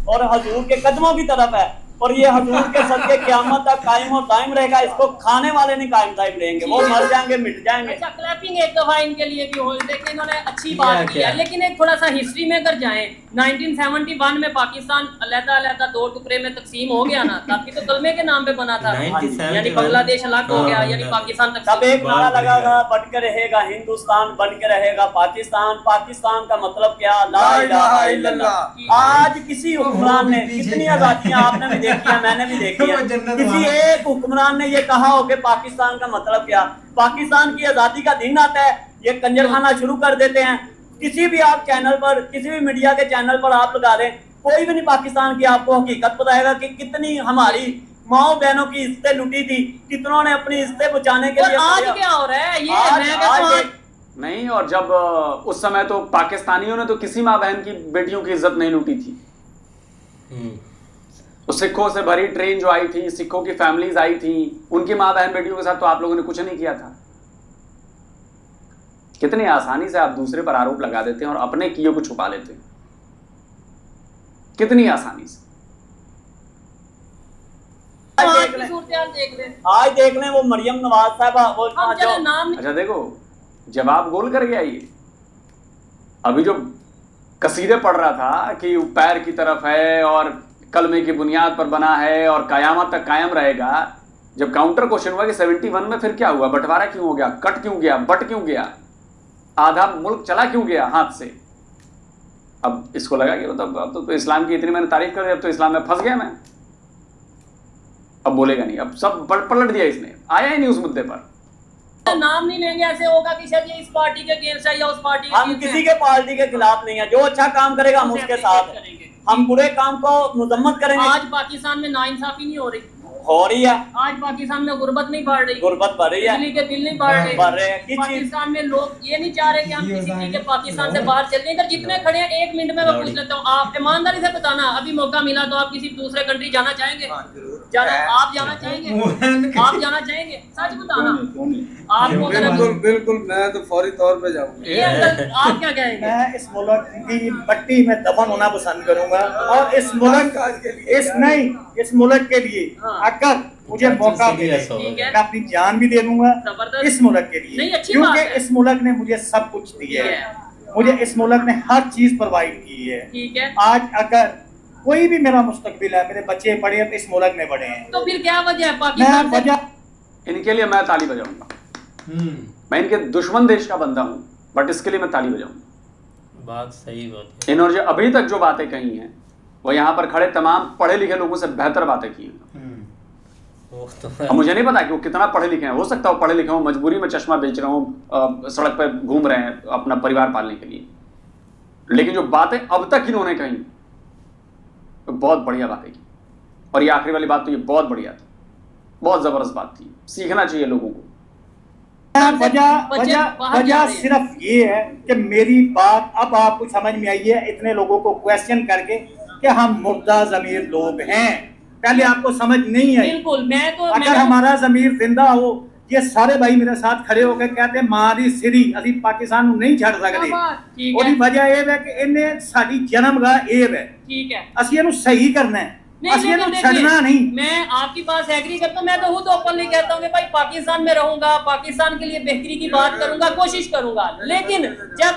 और हुजूर के कदमों की तरफ है, और ये हुजूर के सदके क़यामत तक कायम और दायम रहेगा। इसको खाने वाले नहीं कायम दायम रहेंगे, वो मर जाएंगे, मिट जाएंगे। अच्छा, क्लैपिंग एक दफा इनके लिए भी हो, देखिए इन्होंने अच्छी बात की है, लेकिन एक थोड़ा सा हिस्ट्री में अगर जाएं, 1971 में पाकिस्तान अलग-अलग 2 टुकड़े में तकसीम हो गया ना, तभी तो कलमे के नाम पे बना था, यानी बांग्लादेश अलग हो गया, यानी पाकिस्तान तक सब एक नारा लगा बन के रहेगा हिंदुस्तान, बन के रहेगा पाकिस्तान। पाकिस्तान का मतलब क्या? ला इलाहा इल्लल्लाह। आज किसी हुक्मरान ने, कितनी आजादियां आपने भी देखी है, मैंने भी देखी है, किसी एक हुक्मरान ने ये कहा हो कि पाकिस्तान का मतलब क्या? पाकिस्तान की आजादी का दिन आता है ये कंजरखाना शुरू कर देते हैं। किसी भी आप चैनल पर, किसी भी मीडिया के चैनल पर आप लगा दें, कोई भी नहीं पाकिस्तान की आपको हकीकत बताएगा कि कितनी हमारी माओ बहनों की इज्जतें लुटी थी, कितनों ने अपनी इज्जतें बचाने के लिए। आज क्या हो रहा है ये नहीं, और जब उस समय तो पाकिस्तानियों ने तो किसी माँ बहन की बेटियों की इज्जत नहीं लूटी थी। तो सिखों से भरी ट्रेन जो आई थी, सिखों की फैमिलीज आई थी, उनकी माँ बहन बेटियों के साथ तो आप लोगों ने कुछ नहीं किया था। कितनी आसानी से आप दूसरे पर आरोप लगा देते हैं और अपने किए को छुपा लेते हैं, कितनी आसानी से। आज देख लें वो मरियम नवाज साहबा, अच्छा देखो, जवाब गोल कर गया ये। अभी जो कसीदे पढ़ रहा था कि पैर की तरफ है और कलमे की बुनियाद पर बना है और कयामत तक कायम रहेगा, जब काउंटर क्वेश्चन हुआ कि 71 में फिर क्या हुआ, बंटवारा क्यों हो गया, कट क्यों गया, बट क्यों गया, आधा मुल्क चला क्यों गया हाथ से। अब इसको लगा कि अब तो इस्लाम की इतनी मैंने तारीफ कर दी, अब तो इस्लाम में फंस गया मैं, अब बोलेगा नहीं, अब सब पलट दिया इसने, आया ही नहीं उस मुद्दे पर। नाम नहीं लेंगे, ऐसे होगा कि शायद ये इस पार्टी के अगेंस्ट है या उस पार्टी के। हम किसी के पार्टी के खिलाफ नहीं है, जो अच्छा काम करेगा हम उसके साथ, हम बुरे काम को मुजम्मत करेंगे। आज पाकिस्तान में नाइंसाफी नहीं हो रही, हो रही है। आज पाकिस्तान में गुर्बत नहीं बढ़ रही, गुर्बत बढ़ रही है, बिजली के बिल नहीं बढ़ रहे, किस चीज पाकिस्तान में लोग ये नहीं चाह रहे कि हम किसी चीज के पाकिस्तान से बाहर चल जाएं। इधर जितने खड़े हैं, 1 मिनट में मैं पूछ लेता हूँ, आप ईमानदारी से बताना, अभी मौका मिला तो आप किसी दूसरे कंट्री जाना चाहेंगे? आप जाना चाहेंगे? आप जाना चाहेंगे? सच बताना आपको। बिल्कुल बिल्कुल, मैं तो फौरी तौर पे जाऊंगा। आप क्या कहेंगे? मैं इस मुल्क की मट्टी में दफन होना पसंद करूंगा और इस मुल्क इस मुल्क के लिए अगर मुझे मौका मिले मैं अपनी जान भी दे दूंगा इस मुल्क के लिए, क्योंकि इस मुल्क ने मुझे सब कुछ दिया है, मुझे इस मुल्क ने हर चीज प्रोवाइड की है। ठीक है, आज अगर कोई भी मेरा मुस्तकबिल है, मेरे बच्चे पढ़े हैं तो इस मुल्क में पढ़े हैं, तो फिर क्या वजह है पाकिस्तान से? इनके लिए मैं ताली बजाऊंगा। मैं इनके दुश्मन देश का बंदा हूं, बट इसके लिए मैं ताली बजाऊंगा। बात सही बात है। इन्होंने जो अभी तक जो बातें कही हैं वो यहाँ पर खड़े तमाम पढ़े लिखे लोगों से बेहतर बातें की हैं। अब मुझे नहीं पता कि वो कितना पढ़े लिखे हैं, हो सकता है वो पढ़े लिखे हो, मजबूरी में चश्मा बेच रहे हो, सड़क पर घूम रहे हैं अपना परिवार पालने के लिए, लेकिन जो बातें अब तक इन्होंने कही तो बहुत बढ़िया बातें की। और ये आखिरी वाली बात तो ये बहुत बढ़िया थी, बहुत जबरदस्त बात थी, सीखना चाहिए लोगों को। वजह सिर्फ ये है कि मेरी बात अब आपको समझ में आई है, इतने लोगों को क्वेश्चन करके कि हम मुर्दा ज़मीर लोग हैं, पहले आपको समझ नहीं आई। बिल्कुल, अगर हमारा ज़मीर जिंदा हो, ये सारे भाई मेरे साथ खड़े होकर कहते हैं मारी सिरी अभी पाकिस्तान नहीं छड़ सकते, और वजह ये है कि इन्हें साडी जन्मगाह एब है, ठीक है, असि इहनूं सही करना है, छड़ना नहीं। मैं आपकी बात से एग्री करता हूँ, मैं तो खुद ओपनली कहता हूँ कि भाई पाकिस्तान में रहूंगा, पाकिस्तान के लिए बेहतरी की बात करूंगा, कोशिश करूंगा, लेकिन जब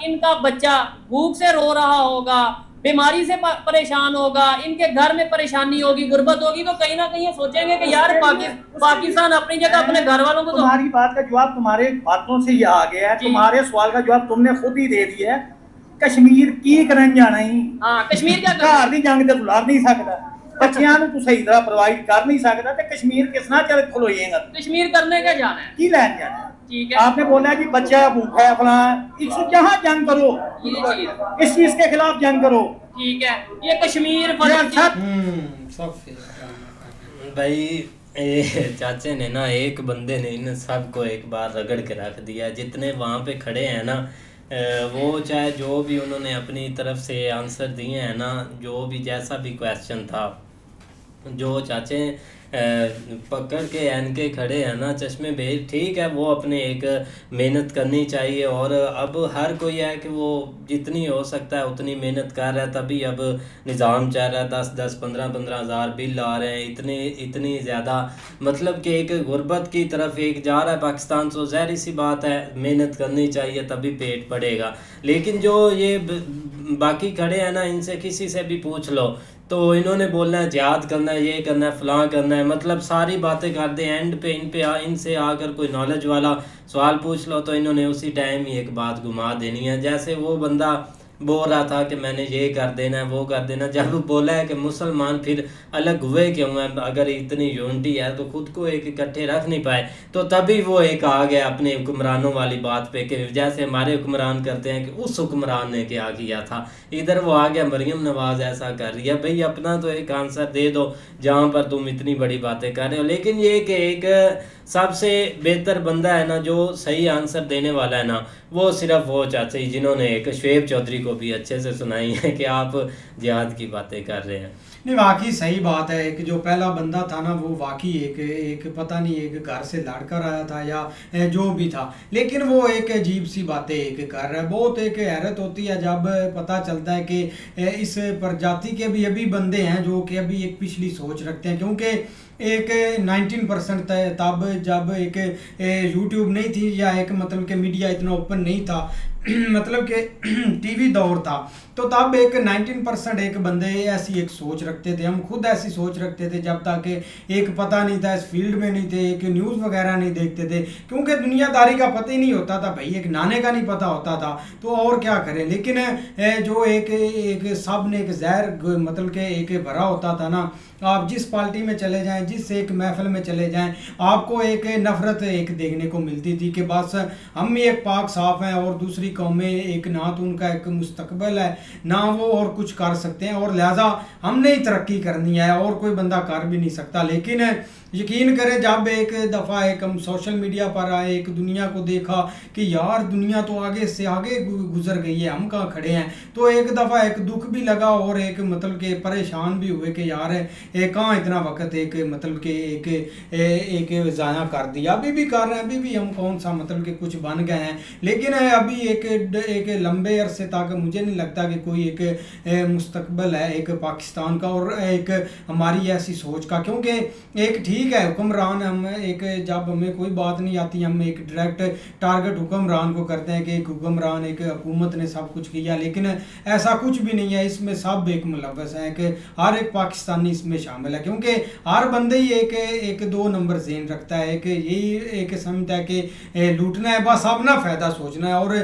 इनका बच्चा भूख से रो रहा होगा, बीमारी से परेशान होगा, इनके घर में परेशानी होगी, गुर्बत होगी, तो कहीं ना कहीं सोचेंगे कि यार पाकिस्तान अपनी जगह अपने घर वालों को। तुम्हारी बात का जवाब तुम्हारे बातों से ये आ गया है, तुम्हारे सवाल का जवाब तुमने खुद ही दे दिया है। कश्मीर की करन जाना ही, कश्मीर क्या घर दी जंग ते बुला नहीं सकता, बच्चियां नूं तू सही तरह प्रोवाइड कर नहीं सकता, ते कश्मीर किस ना चल खलोएगा? कश्मीर करने क्या जाना है, की लैन जाना है? ठीक है, आपने बोला कि बच्चा भूखा है फला, इसको जहां जंग करो, इस चीज के खिलाफ जंग करो, ठीक है। ये कश्मीर भाई चाचे ने ना, एक बंदे ने इन सबको एक बार रगड़ के रख दिया। जितने वहाँ पे खड़े हैं ना, वो चाहे जो भी उन्होंने अपनी तरफ से आंसर दिए हैं ना, जो भी जैसा भी क्वेश्चन था, जो चाचे पकड़ के एन के खड़े हैं ना, चश्मे भेज, ठीक है, वो अपने एक मेहनत करनी चाहिए, और अब हर कोई है कि वो जितनी हो सकता है उतनी मेहनत कर रहा है, तभी अब निज़ाम चल रहा है। 10-10, 15-15 हज़ार बिल आ रहे हैं, इतनी ज़्यादा, मतलब कि एक गुर्बत की तरफ एक जा रहा है पाकिस्तान। तो ज़ाहिर सी बात है मेहनत करनी चाहिए, तभी पेट पड़ेगा। लेकिन जो ये बाकी खड़े हैं ना, इनसे किसी से भी पूछ लो तो इन्होंने बोलना है जिहाद करना है, ये करना है, फलां करना है, मतलब सारी बातें कर दे। एंड पे इनसे आकर कोई नॉलेज वाला सवाल पूछ लो तो इन्होंने उसी टाइम ही एक बात घुमा देनी है। जैसे वो बंदा बोल रहा था कि मैंने ये कर देना है, वो कर देना, जब बोला है कि मुसलमान फिर अलग हुए क्यों हैं, अगर इतनी यूनिटी है तो खुद को एक इकट्ठे रख नहीं पाए, तो तभी वो एक आ गया अपने हुक्मरानों वाली बात पे कि जैसे हमारे हुक्मरान करते हैं कि उस हुक्मरान ने क्या किया था। इधर वो आ गया मरियम नवाज ऐसा कर रही है। भाई अपना तो एक आंसर दे दो जहाँ पर तुम इतनी बड़ी बातें कर रहे हो। लेकिन ये कि एक सबसे बेहतर बंदा है ना, जो सही आंसर देने वाला है ना, वो सिर्फ वो चाचा ही जिन्होंने एक शुएब चौधरी को भी अच्छे से सुनाई है कि आप जिहाद की बातें कर रहे हैं। नहीं, वाकई सही बात है। एक जो पहला बंदा था ना, वो वाकई एक पता नहीं एक घर से लड़कर आया था या जो भी था, लेकिन वो एक अजीब सी बातें एक कर रहा है। बहुत एक हैरत होती है जब पता चलता है कि इस प्रजाति के भी अभी बंदे हैं जो कि अभी एक पिछली सोच रखते हैं, क्योंकि एक 19% तब जब एक यूट्यूब नहीं थी या एक मतलब कि मीडिया इतना ओपन नहीं था, मतलब कि टीवी दौर था, तो तब एक 19% एक बंदे ऐसी एक सोच रखते थे। हम खुद ऐसी सोच रखते थे जब तक एक पता नहीं था, इस फील्ड में नहीं थे, एक न्यूज़ वगैरह नहीं देखते थे, क्योंकि दुनियादारी का पता ही नहीं होता था भाई, एक नाने का नहीं पता होता था, तो और क्या करें। लेकिन जो एक सब ने एक जहर मतलब कि एक भरा होता था ना, आप जिस पार्टी में चले जाएं, जिस एक महफिल में चले जाएं, आपको एक नफरत एक देखने को मिलती थी कि बस हम ही एक पाक साफ हैं और दूसरी कौमें एक ना तो उनका एक मुस्तकबल है ना वो और कुछ कर सकते हैं, और लिहाजा हमने ही तरक्की करनी है और कोई बंदा कर भी नहीं सकता। लेकिन यकीन करें जब एक दफ़ा एक हम सोशल मीडिया पर आए, एक दुनिया को देखा कि यार दुनिया तो आगे से आगे गुजर गई है, हम कहाँ खड़े हैं, तो एक दफ़ा एक दुख भी लगा और एक मतलब के परेशान भी हुए कि यार कहाँ इतना वक्त एक मतलब के एक ज़ाया कर दिया। अभी भी कर रहे हैं, अभी भी हम कौन सा मतलब के कुछ बन गए हैं, लेकिन अभी एक लंबे अरसे तक मुझे नहीं लगता कि कोई एक मुस्तकबल है एक पाकिस्तान का और एक हमारी ऐसी सोच का। क्योंकि एक ठीक है हुक्मरान, हम एक जब हमें कोई बात नहीं आती हम एक डायरेक्ट टारगेट हुक्मरान को करते हैं कि एक हुक्मरान एक हुकूमत ने सब कुछ किया, लेकिन ऐसा कुछ भी नहीं है। इसमें सब एक मुलव्वस है कि हर एक पाकिस्तानी इसमें शामिल है, क्योंकि हर बंदे ही एक दो नंबर ज़हन रखता है कि यही एक समझता है कि लूटना है, बस अपना फ़ायदा सोचना है और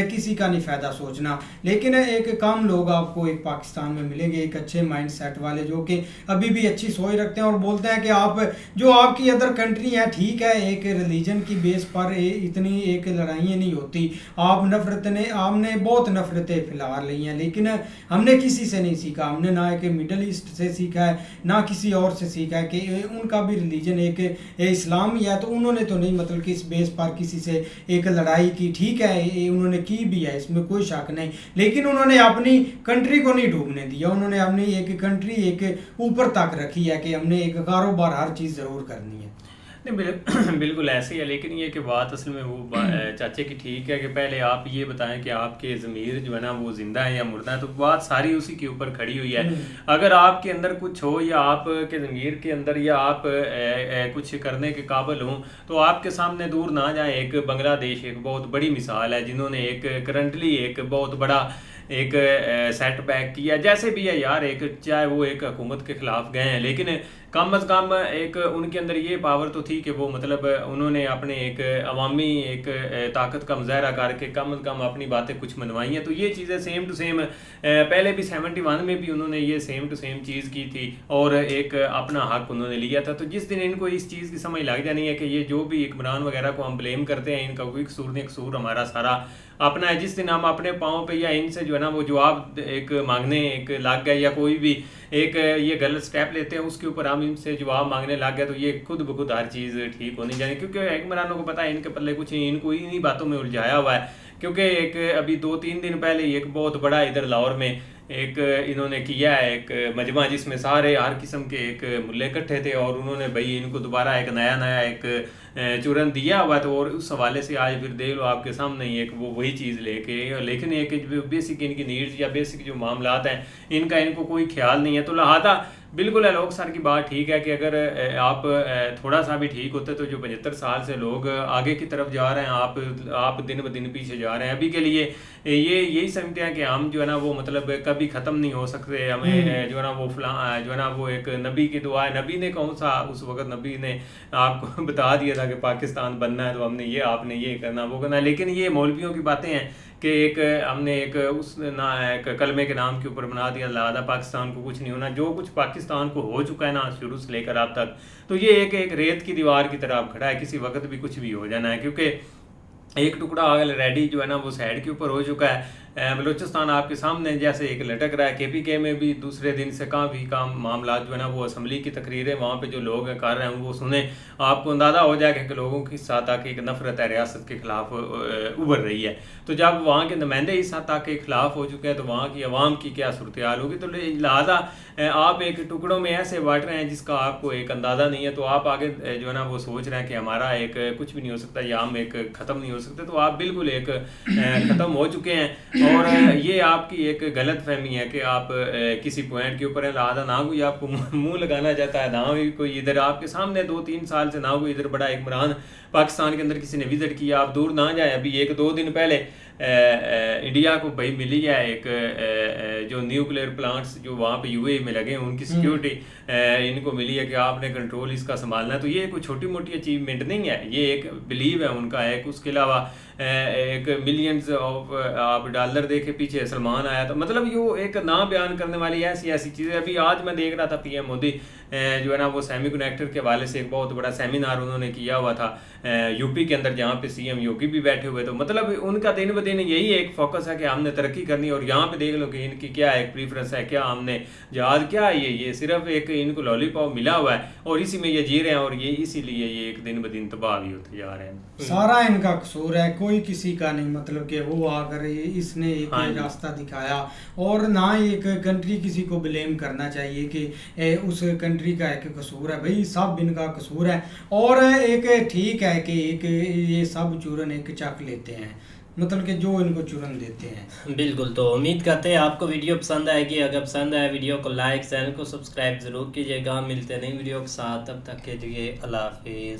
किसी का नहीं फ़ायदा सोचना। लेकिन एक कम लोग आपको एक पाकिस्तान में मिलेंगे एक अच्छे माइंड सेट वाले जो कि अभी भी अच्छी सोच रखते हैं और बोलते हैं कि आप जो आपकी अदर कंट्री है ठीक है, एक रिलीजन की बेस पर इतनी एक लड़ाइयाँ नहीं होती, आपने बहुत नफरतें फैला ली हैं, लेकिन हमने किसी से नहीं सीखा, हमने ना एक मिडल ईस्ट से सीखा है ना किसी और से सीखा है कि उनका भी रिलीजन एक इस्लाम ही है, तो उन्होंने तो नहीं मतलब कि इस बेस पर किसी से एक लड़ाई की। ठीक है उन्होंने की भी है, इसमें कोई शक नहीं, लेकिन उन्होंने अपनी कंट्री को नहीं डूबने दिया, उन्होंने अपनी एक कंट्री एक ऊपर तक रखी है कि हमने एक कारोबार हर चीज़ ज़रूर करनी है। नहीं बिल्कुल ऐसे ही है, लेकिन ये कि बात असल में वो चाचे की ठीक है कि पहले आप ये बताएं कि आपके ज़मीर जो है ना वो ज़िंदा है या मुर्दा है, तो बात सारी उसी के ऊपर खड़ी हुई है। अगर आपके अंदर कुछ हो या आपके ज़मीर के अंदर या आप कुछ करने के काबिल हों तो आपके सामने दूर ना जाए। एक बांग्लादेश एक बहुत बड़ी मिसाल है, जिन्होंने एक करंटली एक बहुत बड़ा एक सेटबैक किया, जैसे भी है यार, एक चाहे वो एक हुकूमत के ख़िलाफ़ गए हैं, लेकिन कम अज़ कम एक उनके अंदर ये पावर तो थी कि वो मतलब उन्होंने अपने एक अवामी एक ताकत का मुजाहरा करके कम अज़ कम अपनी बातें कुछ मनवाई हैं। तो ये चीज़ें सेम टू सेम पहले भी 71 में भी उन्होंने ये सेम टू सेम चीज़ की थी और एक अपना हक उन्होंने लिया था। तो जिस दिन इनको इस चीज़ की समझ लग जानी है कि ये जो भी इमरान वगैरह को हम ब्लेम करते हैं, इनका कोई कसूर नहीं, कसूर हमारा सारा अपना है। जिस दिन हम अपने पाँव पे या इनसे जो है ना वो जवाब एक मांगने एक लग गए या कोई भी एक ये गलत स्टेप लेते हैं उसके ऊपर हम इनसे जवाब मांगने लग गए, तो ये खुद ब खुद हर चीज़ ठीक होनी चाहिए। क्योंकि हुक्मरानों को पता है इनके पल्ले कुछ नहीं, इनको इन्हीं बातों में उलझाया हुआ है। क्योंकि एक अभी 2-3 दिन पहले एक बहुत बड़ा इधर लाहौर में एक इन्होंने किया है एक मजमा जिसमें सारे हर किस्म के एक मुल्ले इकट्ठे थे और उन्होंने भाई इनको दोबारा एक नया एक चूरन दिया हुआ था। और उस हवाले से आज फिर देख लो आपके सामने ही एक वो वही चीज़ लेके, लेकिन एक बेसिक इनकी नीड्स या बेसिक जो मामलात हैं इनको कोई ख्याल नहीं है। तो लिहाजा बिल्कुल है लोग सर की बात ठीक है कि अगर आप थोड़ा सा भी ठीक होते तो जो 75 साल से लोग आगे की तरफ जा रहे हैं, आप दिन ब दिन पीछे जा रहे हैं। अभी के लिए यही समझते हैं कि हम जो है ना वो मतलब कभी ख़त्म नहीं हो सकते, हमें जो है ना वो जो है ना वो एक नबी की दुआ है। नबी ने कौन सा उस वक्त नबी ने आपको बता दिया था कि पाकिस्तान बनना है तो हमने ये आपने ये करना वो करना, लेकिन ये मौलवियों की बातें हैं कि एक हमने एक उस ना एक कलमे के नाम के ऊपर बना दिया लिहाजा पाकिस्तान को कुछ नहीं होना। जो कुछ पाकिस्तान को हो चुका है ना शुरू से लेकर अब तक, तो ये एक रेत की दीवार की तरह खड़ा है, किसी वक्त भी कुछ भी हो जाना है। क्योंकि एक टुकड़ा ऑलरेडी जो है ना वो साइड के ऊपर हो चुका है। बलूचिस्तान आपके सामने जैसे एक लटक रहा है। KPK में भी दूसरे दिन से काफ़ी काम मामला जो है ना वो असम्बली की तकरीरें वहाँ पे जो लोग कर रहे हैं वो सुने, आपको अंदाज़ा हो जाएगा कि लोगों की साथ आके एक नफरत है रियासत के ख़िलाफ़ उभर रही है। तो जब वहाँ के नुमाइंदे इस साथ आके खिलाफ हो चुके हैं तो वहाँ की आवाम की क्या सूरत हाल होगी। तो लिहाजा आप एक टुकड़ों में ऐसे बांट रहे हैं जिसका आपको एक अंदाज़ा नहीं है। तो आप आगे जो है ना वो सोच रहे हैं कि हमारा एक कुछ भी नहीं हो सकता या हम एक ख़त्म नहीं हो सकते, तो आप बिल्कुल एक ख़त्म हो चुके हैं। और ये आपकी एक गलत फहमी है कि आप किसी पॉइंट के ऊपर है, लिहाजा ना कोई आपको मुंह लगाना चाहता है, ना कोई इधर आपके सामने 2-3 साल से ना कोई इधर बड़ा इमरान पाकिस्तान के अंदर किसी ने विजिट किया। आप दूर ना जाए, अभी 1-2 दिन पहले इंडिया को भाई मिली है एक जो न्यूक्लियर प्लांट्स जो वहाँ पे UAE में लगे हैं उनकी सिक्योरिटी इनको मिली है कि आपने कंट्रोल इसका संभालना है। तो ये कोई छोटी मोटी अचीवमेंट नहीं है, ये एक बिलीव है उनका एक। उसके अलावा एक मिलियंस ऑफ आप डॉलर देखे पीछे सलमान आया था, मतलब यो एक ना बयान करने वाली ऐसी ऐसी चीज़ें। अभी आज मैं देख रहा था पीएम मोदी जो है ना वो सेमी कनेक्टर के हवाले से एक बहुत बड़ा सेमिनार उन्होंने किया हुआ था यूपी के अंदर, जहाँ पे सीएम योगी भी बैठे हुए। तो मतलब उनका दिन ब दिन यही एक फोकस है कि हमने तरक्की करनी, और यहाँ पे देख लो कि इनकी क्या एक प्रीफरेंस है, क्या हमने जहाज क्या है, ये सिर्फ एक इनको लॉलीपॉप मिला हुआ है और इसी में ये जी रहे हैं, और ये इसीलिए ये एक दिन ब दिन तबाह भी होते जा रहे हैं। सारा इनका कसूर है, कोई किसी का नहीं। मतलब कि वो आकर इसने एक रास्ता दिखाया, और ना ही एक कंट्री किसी को ब्लेम करना चाहिए कि उस कंट्री का एक कसूर है। भाई सब इनका कसूर है, और एक ठीक है कि एक ये सब चूरन एक चक लेते हैं, मतलब कि जो इनको चूरन देते हैं। बिल्कुल। तो उम्मीद करते हैं आपको वीडियो पसंद आएगी। अगर पसंद आए वीडियो को लाइक, चैनल को सब्सक्राइब जरूर कीजिएगा। मिलते हैं नई वीडियो के साथ, तब तक के लिए अल्लाह हाफिज़।